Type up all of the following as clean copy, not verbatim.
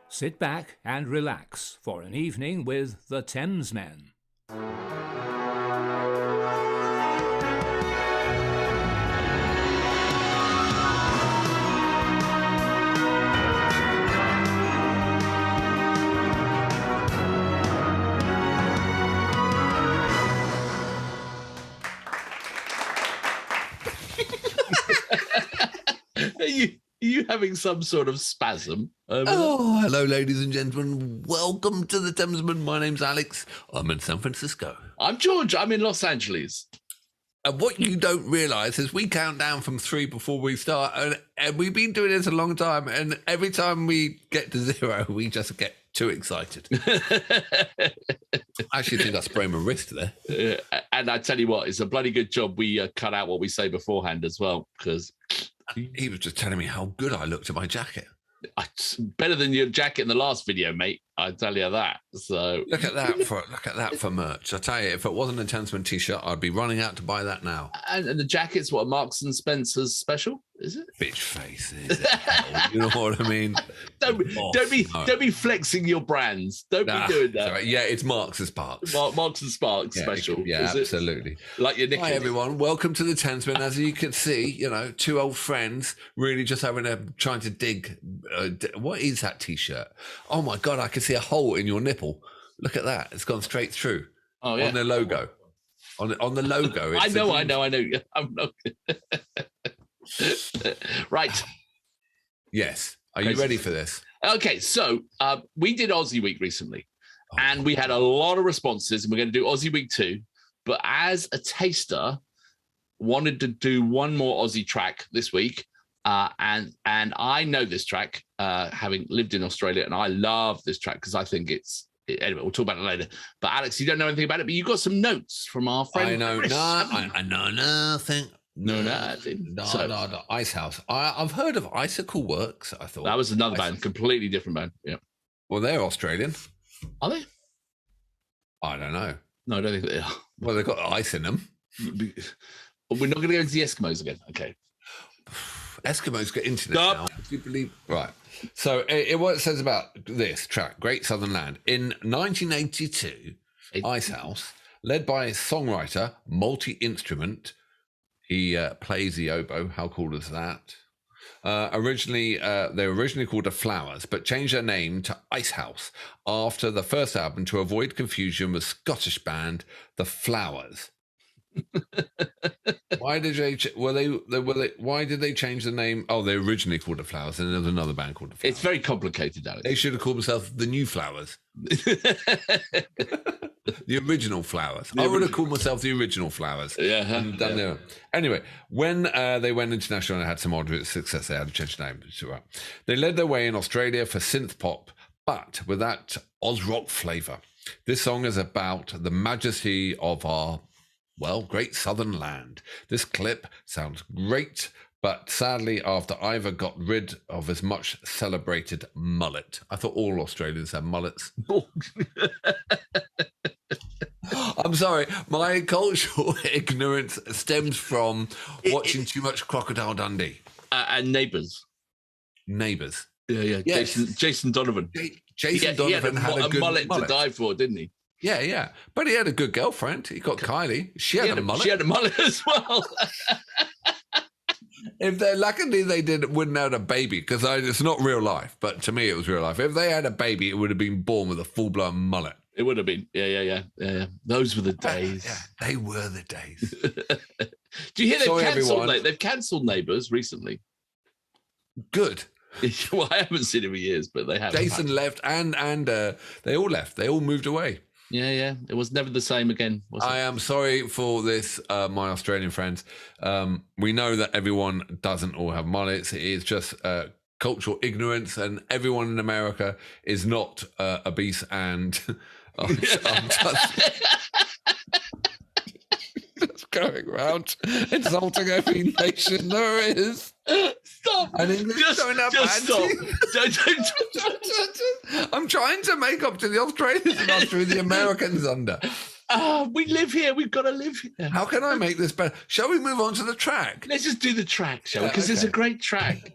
Sit back and relax for an evening with the Thamesmen. Are you having some sort of spasm? Oh, hello, ladies and gentlemen. Welcome to the Thamesmen. My name's Alex. I'm in San Francisco. I'm George. I'm in Los Angeles. And what you don't realise is we count down from 3 before we start. And we've been doing this a long time. And every time we get to 0, we just get too excited. I actually think I sprained my wrist there. And I tell you what, it's a bloody good job we cut out what we say beforehand as well, because... He was just telling me how good I looked in my jacket. Better than your jacket in the last video, mate. I tell you that. So look at that for merch. I tell you, if it wasn't a Thamesmen t-shirt, I'd be running out to buy that now. And the jacket's what, Marks and Spencer's special, is it? Bitch face, is it? You know what I mean? Don't be flexing your brands. Don't be doing that. Sorry. Yeah, it's Marks and Sparks. Marks and Sparks special. Yeah, absolutely. Like your Hi everyone, welcome to the Thamesmen. As you can see, two old friends really just trying to dig. What is that t-shirt? Oh my god, I can see a hole in your nipple. Look at that; it's gone straight through. Oh yeah, on the logo. On the logo. I know. I'm not. Right. Yes. Are you ready for this? Okay, so we did Aussie Week recently, and we had a lot of responses, and we're going to do Aussie Week 2. But as a taster, wanted to do one more Aussie track this week, and I know this track, having lived in Australia, and I love this track because I think anyway, we'll talk about it later. But Alex, you don't know anything about it, but you got some notes from our friend. I know Chris, I know nothing. No, Icehouse. I've heard of Icicle Works. I thought that was another band, completely different band. Yeah. Well, they're Australian. Are they? I don't know. No, I don't think they are. Well, they've got ice in them. We're not going to go into the Eskimos again. Okay. Eskimos get internet now. Do you believe? Right. So what it says about this track, Great Southern Land. In 1982, Icehouse, led by songwriter, multi-instrument, he plays the oboe. How cool is that? They were originally called The Flowers, but changed their name to Icehouse after the first album to avoid confusion with Scottish band The Flowers. Why did they change the name? Oh, they originally called The Flowers, and there was another band called The Flowers. It's very complicated, Alex. They should have called themselves The New Flowers. The Original Flowers. I would have called myself The Original Flowers. Yeah. Anyway, when they went international and had some moderate success, they had to change the name. They led their way in Australia for synth pop, but with that Oz rock flavour. This song is about the majesty of our, great southern land. This clip sounds great, but sadly, after Ivor got rid of his much celebrated mullet. I thought all Australians had mullets. I'm sorry, my cultural ignorance stems from watching too much Crocodile Dundee. And Neighbours. Yeah. Yes. Jason Donovan. Jason Donovan had a good mullet to die for, didn't he? Yeah. But he had a good girlfriend. He got Kylie. She had a mullet. She had a mullet as well. If they're luckily they wouldn't have had a baby, because it's not real life, but to me it was real life. If they had a baby, it would have been born with a full-blown mullet. It would have been. Yeah. Those were the days. Yeah, they were the days. Do you hear they've cancelled Neighbours recently? Good. Well, I haven't seen him for years, but they have. Jason left and they all left. They all moved away. Yeah. It was never the same again. I am sorry for this, my Australian friends. We know that everyone doesn't all have mullets. It is just cultural ignorance, and everyone in America is not obese and I'm just going around insulting every nation there is. Stop! And English don't have just stop. I'm trying to make up to the Australians and not through the Americans under. We live here. We've got to live here. How can I make this better? Shall we move on to the track? Let's just do the track, shall we? Because it's a great track.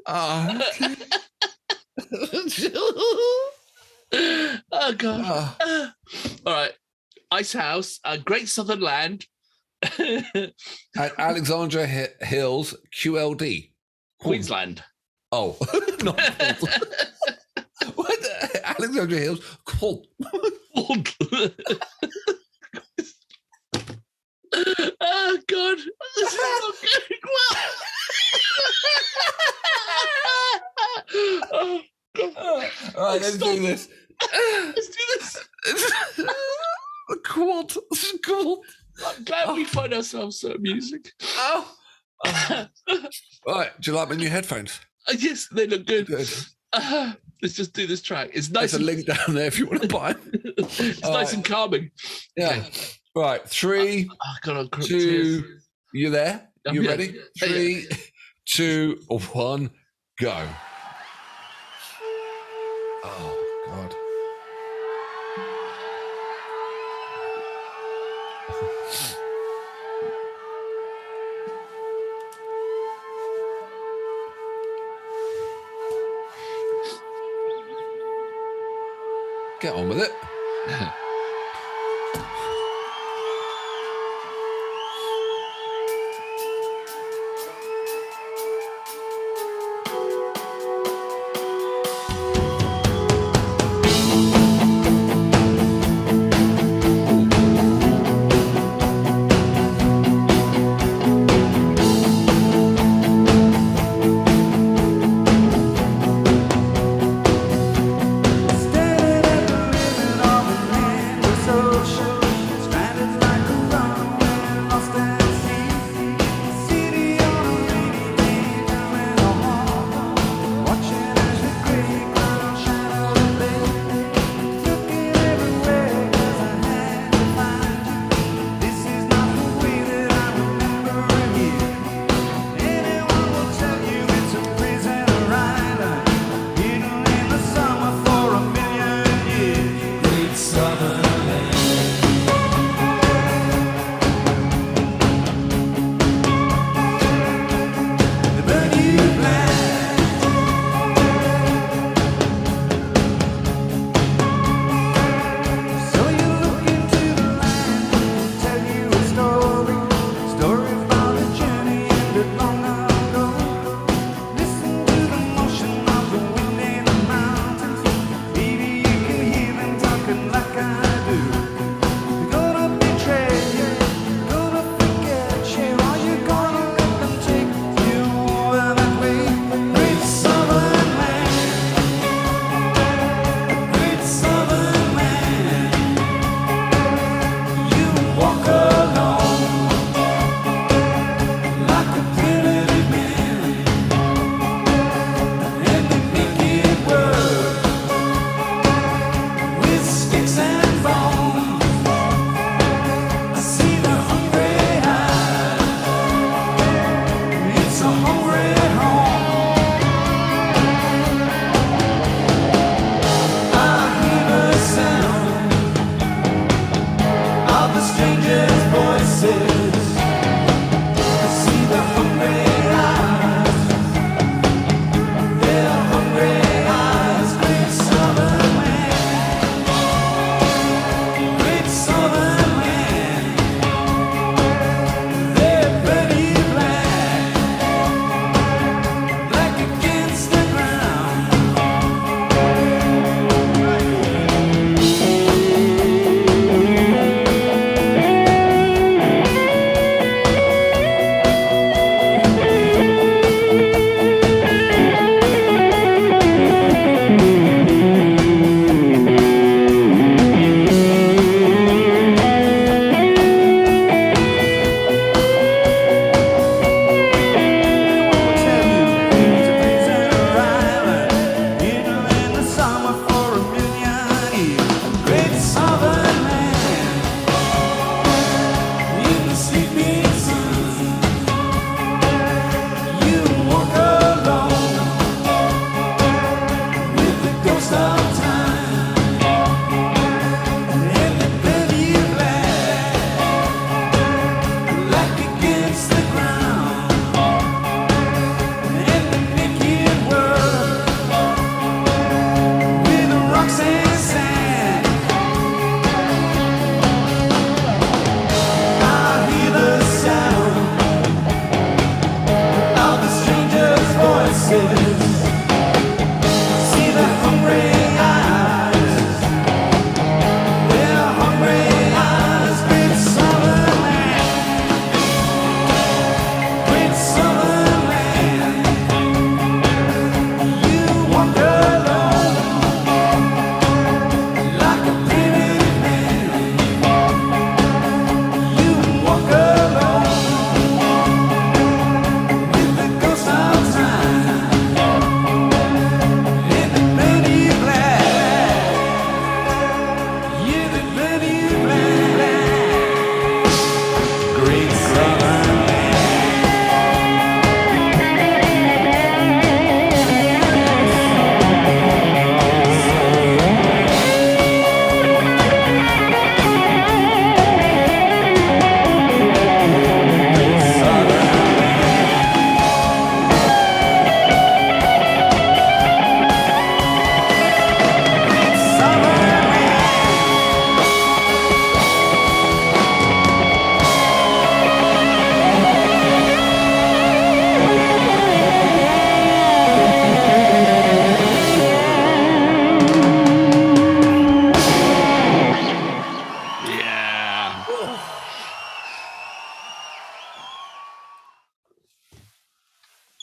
Oh, oh God. All right. Icehouse, Great Southern Land. At Alexandra Hills, QLD. Queensland. Oh, not what? Alexandra Hills. Cool. Oh God, this is not going well. Oh, God. All right, let's do this. Let's do this. Cool. I'm glad we find ourselves so amusing. Oh. All right, do you like my new headphones? Yes, they look good. Good. Let's just do this track. It's nice. There's a link down there if you want to buy them. It's nice and calming. Yeah. Right, 3, 2. You there? You ready? 3, 2, 1, go. Oh God. Get on with it. Standing at the river on the land.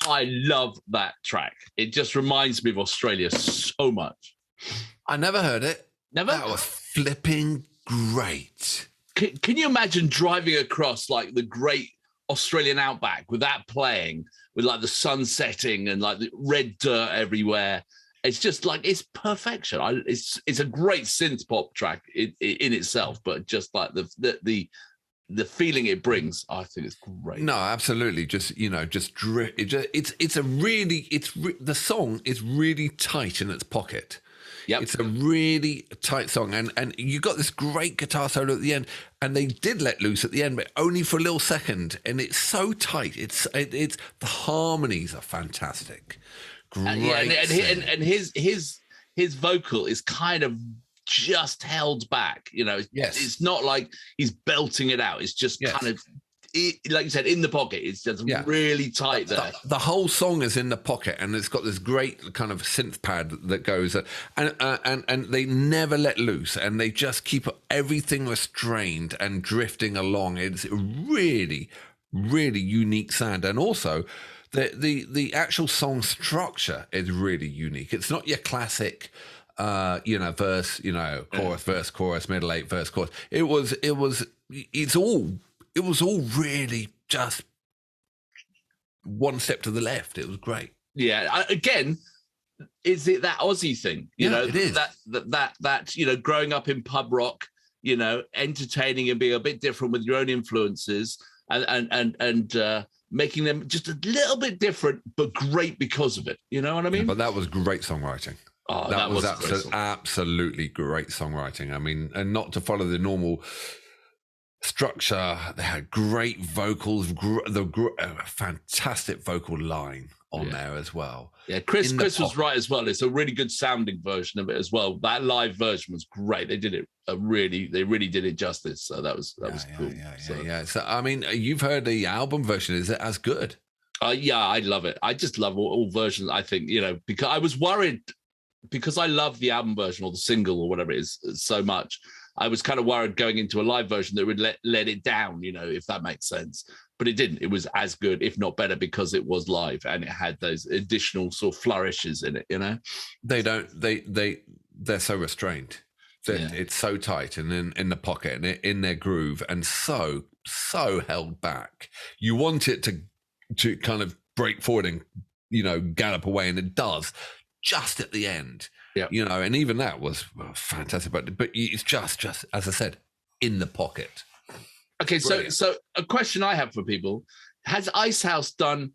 I love that track. It just reminds me of Australia so much. I never heard it. Never? That was flipping great. Can you imagine driving across like the great Australian outback with that playing, with like the sun setting and like the red dirt everywhere? It's just like, it's perfection. It's a great synth pop track in itself, but just like the feeling it brings, I think it's great. No, absolutely. The song is really tight in its pocket. Yep. It's a really tight song, and you got this great guitar solo at the end, and they did let loose at the end, but only for a little second, and it's so tight. It's the harmonies are fantastic. Great. And his vocal is kind of just held back. You know, yes. It's not like he's belting it out. It's just kind of, like you said, in the pocket. It's just really tight there. The whole song is in the pocket, and it's got this great kind of synth pad that goes, and they never let loose, and they just keep everything restrained and drifting along. It's a really, really unique sound, and also the actual song structure is really unique. It's not your classic, verse, chorus, verse, chorus, middle eight, verse, chorus. It was all really just one step to the left. It was great. Yeah. Again, is it that Aussie thing? It is. That growing up in pub rock, entertaining and being a bit different with your own influences and making them just a little bit different, but great because of it. You know what I mean? Yeah, but that was great songwriting. Oh, that was absolutely great songwriting. I mean, and not to follow the normal structure, they had great vocals, fantastic vocal line on there as well. Yeah, Chris was right as well. It's a really good sounding version of it as well. That live version was great. They did it they really did it justice. So that was cool. Yeah. So I mean, you've heard the album version. Is it as good? Yeah, I love it. I just love all versions. I think, because I was worried, because I love the album version or the single or whatever it is so much. I was kind of worried going into a live version that would let it down, if that makes sense. But it didn't. It was as good, if not better, because it was live and it had those additional sort of flourishes in it. They're so restrained. It's so tight and in the pocket and in their groove and so held back. You want it to kind of break forward and gallop away, and it does just at the end. Yeah, and even that was fantastic, but it's just as I said, in the pocket. Okay, so a question I have for people: has Icehouse done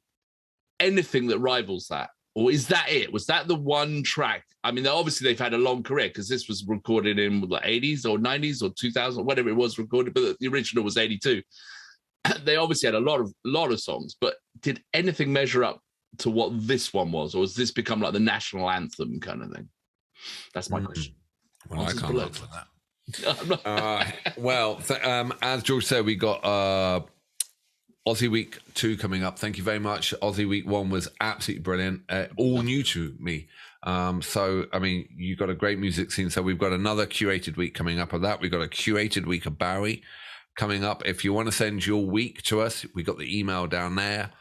anything that rivals that, or is that it? Was that the one track? I mean, obviously they've had a long career because this was recorded in the 80s or 90s or 2000, whatever it was recorded, but the original was 82. They obviously had a lot of songs, but did anything measure up to what this one was, or has this become like the national anthem kind of thing? That's my question. Well, I can't answer that. As George said, we got Aussie Week 2 coming up. Thank you very much. Aussie Week 1 was absolutely brilliant. All new to me. So, I mean, you got a great music scene. So we've got another curated week coming up of that. We've got a curated week of Bowie coming up. If you want to send your week to us, we got the email down there.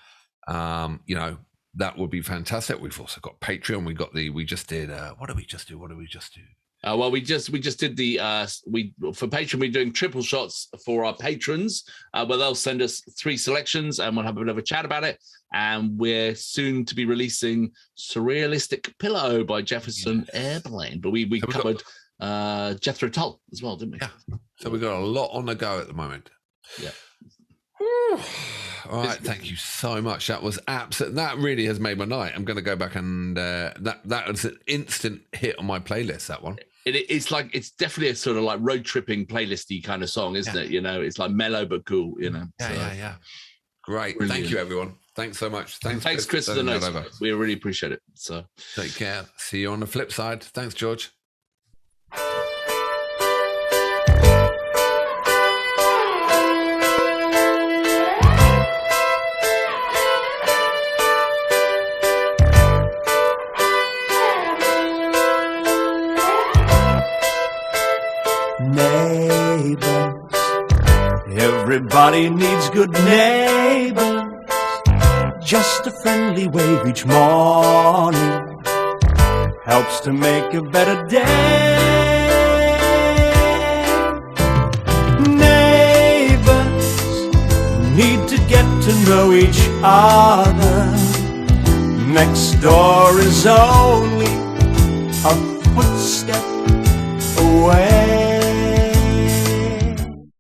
That would be fantastic. We've also got Patreon. What did we just do? Well, we just did for Patreon, we're doing triple shots for our patrons, where they'll send us 3 selections and we'll have a bit of a chat about it. And we're soon to be releasing Surrealistic Pillow by Jefferson Airplane. But we covered Jethro Tull as well, didn't we? Yeah. So we've got a lot on the go at the moment. Yeah. All right, thank you so much. That was that really has made my night. I'm going to go back and that was an instant hit on my playlist. That one. It's definitely a sort of like road tripping playlisty kind of song, isn't it? It's like mellow but cool. Yeah. Great. Brilliant. Thank you, everyone. Thanks so much. Thanks, Chris, for the notes. We really appreciate it. So take care. See you on the flip side. Thanks, George. Neighbors, everybody needs good neighbors. Just a friendly wave each morning helps to make a better day. Neighbors need to get to know each other. Next door is only a footstep away.